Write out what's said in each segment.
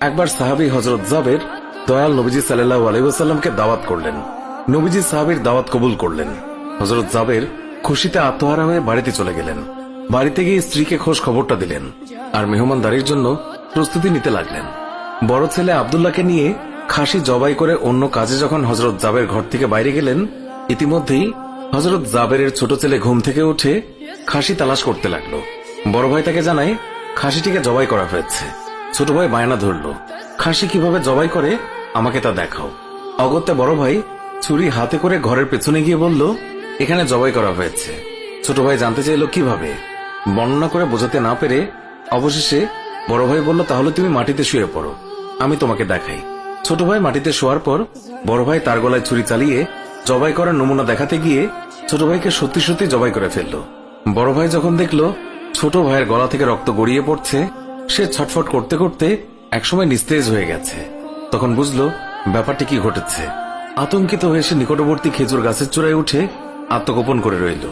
একবার সাহাবী হযরত জাবের দয়াল নবীজি সাল্লাল্লাহু আলাইহি ওয়াসাল্লামকে দাওয়াত করলেন। নবীজি সাহাবীর দাওয়াত কবুল করলেন। হযরত জাবের খুশিতে আত্মহারা হয়ে বাড়িতে চলে গেলেন। বাড়িতে গিয়ে স্ত্রীকে খোঁজ খবরটা দিলেন আর মেহমানদারির জন্য প্রস্তুতি নিতে লাগলেন। বড় ছেলে আব্দুল্লাহকে নিয়ে খাসি জবাই করে অন্য কাজে যখন হযরত জাবের ঘর থেকে বাইরে গেলেন, ইতিমধ্যেই হযরত জাবেরের ছোট ছেলে ঘুম থেকে উঠে খাসি তালাশ করতে লাগলো। বড় ভাই তাকে জানায় খাসিটিকে জবাই করা হয়েছে। ছোট ভাই বায়না ধরল, খাসি কিভাবে জবাই করে আমাকে তা দেখাও। অগত্যা বড় ভাই ছুরি হাতে করে ঘরের পেছনে গিয়ে বলল, এখানে জবাই করা হয়েছে। ছোট ভাই জানতে চাইল কিভাবে। বর্ণনা করে বোঝাতে না পেরে অবশেষে বড় ভাই বলল, তাহলে তুমি মাটিতে শুয়ে পড়ো, আমি তোমাকে দেখাই। ছোট ভাই মাটিতে শোয়ার পর বড় ভাই তার গলায় ছুরি চালিয়ে জবাই করার নমুনা দেখাতে গিয়ে ছোট ভাইকে সত্যি সত্যি জবাই করে ফেলল। বড় ভাই যখন দেখল ছোট ভাইয়ের গলা থেকে রক্ত গড়িয়ে পড়ছে, সে ছটফট করতে করতে একসময় নিস্তেজ হয়ে গেছে। তখন বুঝলো ব্যাপারটি কি ঘটেছে। আতঙ্কিত হয়ে সে নিকটবর্তী খেজুর গাছের চূড়ায় উঠে আত্মগোপন করে রইল।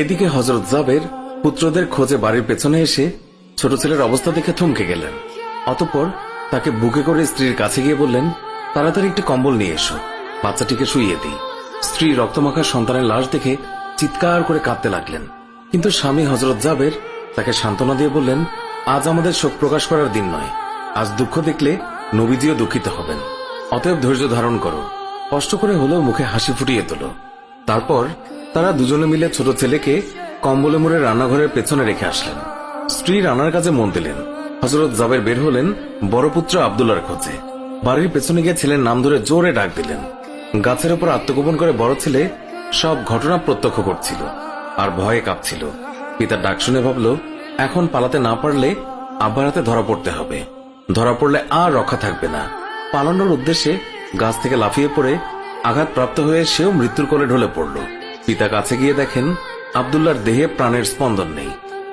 এদিকে হযরত জাবের পুত্রদের খোঁজে বাড়ির পেছনে এসে ছোট ছেলের অবস্থা দেখে থমকে গেলেন। অতঃপর তাকে বুকে করে স্ত্রীর কাছে গিয়ে বললেন, তাড়াতাড়ি একটি কম্বল নিয়ে এসো, বাচ্চাটিকে শুইয়ে দিই। স্ত্রী রক্তমাখা সন্তানের লাশ দেখে চিৎকার করে কাঁদতে লাগলেন। কিন্তু স্বামী হযরত জাবের তাকে সান্ত্বনা দিয়ে বললেন, আজ আমাদের শোক প্রকাশ করার দিন নয়, আজ দুঃখ দেখলে নবীজিও দুঃখিত হবেন। অতএব ধৈর্য ধারণ করো, কষ্ট করে হলেও মুখে হাসি ফুটিয়ে তোলো। তারপর তারা দুজনে মিলে ছোট ছেলেকে কম্বলে মুড়ে রান্নাঘরের পেছনে রেখে আসলেন। স্ত্রী রান্নার কাজে মন দিলেন। হযরত জাবের বের হলেন বড় পুত্র আব্দুল্লাহর খোঁজে। বাড়ির পেছনে গিয়ে ছেলের নাম ধরে জোরে ডাক দিলেন। গাছের উপর আত্মগোপন করে বড় ছেলে সব ঘটনা প্রত্যক্ষ করছিল আর ভয়ে কাঁপছিল। পিতার ডাক শুনে ভাবল, এখন পালাতে না পারলে আব্বার হাতে ধরা পড়তে হবে। ধরা পড়লে আর রক্ষা থাকবে না। পালানোর উদ্দেশ্যে গাছ থেকে লাফিয়ে পড়ে আঘাতপ্রাপ্ত হয়ে সেও মৃত্যুর কোলে ঢলে পড়ল। পিতা কাছে গিয়ে দেখেন আব্দুল্লাহর দেহে প্রাণের স্পন্দন নেই।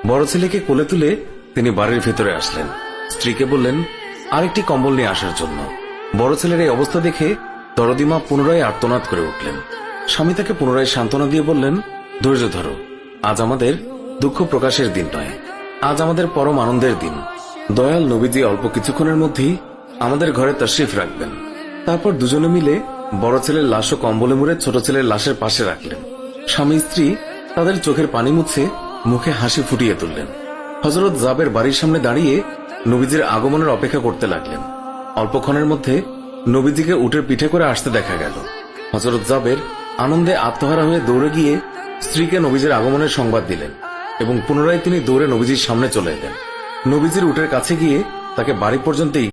বড় ছেলেকে কোলে তুলে তিনি বাড়ির ভেতরে আসলেন। স্ত্রীকে বললেন আরেকটি কম্বল নিয়ে আসার জন্য। বড় ছেলের এই অবস্থা দেখে দরদিমা পুনরায় আর্তনাদ করে উঠলেন। স্বামী তাকে পুনরায় সান্ত্বনা দিয়ে বললেন, ধৈর্য ধরো, আজ আমাদের দুঃখ প্রকাশের দিন নয়, আজ আমাদের পরম আনন্দের দিন। দয়াল নবীজি অল্প কিছুক্ষণের মধ্যেই আমাদের ঘরে তশরিফ রাখবেন। তারপর দুজনে মিলে বড় ছেলের লাশ ও কম্বলে মুড়ে ছোট ছেলের লাশের পাশে রাখলেন। স্বামী স্ত্রী তাদের চোখের পানি মুছে মুখে হাসি ফুটিয়ে তুললেন। হযরত জাবের বাড়ির সামনে দাঁড়িয়ে নবীজির আগমনের অপেক্ষা করতে লাগলেন। অল্পক্ষণের মধ্যে নবীজিকে উটের পিঠে করে আসতে দেখা গেল। হযরত জাবের আনন্দে আত্মহারা হয়ে দৌড়ে গিয়ে স্ত্রীকে নবীজির আগমনের সংবাদ দিলেন এবং পুনরায় তিনি দৌড়ে নবীজির সামনে চলে এলেন। নবীজির উটের কাছে গিয়ে তাকে বাড়ি পর্যন্ত